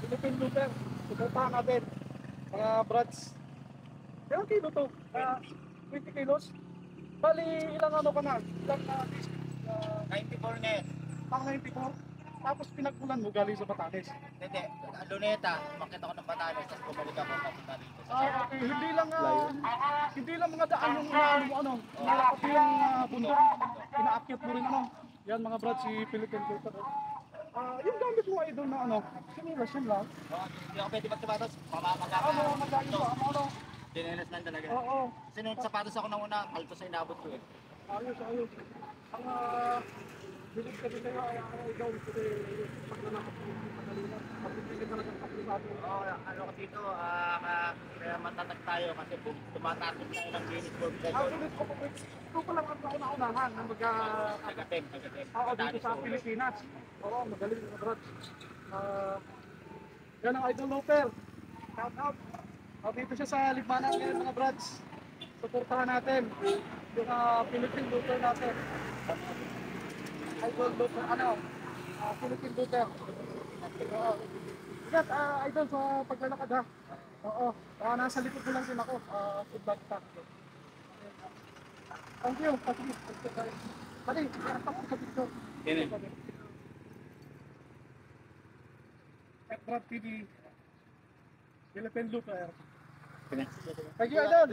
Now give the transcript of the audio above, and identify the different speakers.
Speaker 1: Philippine Looper. Suportahan natin. Mga brats. Ilang kilo to? 20 kilos? Bali, ilang ano ka na? Ilang disc?
Speaker 2: 94 na yan.
Speaker 1: Pang 94? Tapos pinagpulan mo galing sa Batanes.
Speaker 2: Hindi, Luneta, umakit ako ng Batanes, tapos bumalik ako papunta dito.
Speaker 1: Okay. Hindi lang mga daan yung ano mo ano. Pati yung bundok. Inaakyat mo rin ano. Yan mga brats, si Philippine Looper. Yung gamit mo idol na ano, sinilas yun lang.
Speaker 2: Hindi ako pwede magsapatos, mamamaga ka.
Speaker 1: Ano, magaling ba? Ano?
Speaker 2: Dinelas lang talaga.
Speaker 1: Oo.
Speaker 2: Kasi nung sapatos ako nang una, kalto sa inabot ko eh.
Speaker 1: Ayos. Ang bilib kasi sa'yo ay ikaw kasi pag nanakap mo yung pagkalinan. Pag hindi ka talagang kapitado.
Speaker 2: Oo, ano ko dito, kaya matatag tayo kasi tumatakot tayo ng Guinness World Record.
Speaker 1: Bilis ko po, ito pa lang ang kauna-unahan ng
Speaker 2: Tagatem.
Speaker 1: dito sa Pilipinas. Oo, magaling na brad. Yan ang Idol Looper. Shout out. Dito siya sa Libanan ngayon mga brads. Suportahan natin yung Philippine Looper natin. Idol Looper, Philippine Looper. Oo. Ingat, Idol, sa paglalakad ha. Oo. Nasa likod ko lang din ako. Good luck pa. Thank you. Bali, tapos sa picture.
Speaker 2: Yan
Speaker 1: Brad TV. Philippine Looper.
Speaker 2: eh.
Speaker 1: Thank you, Idol.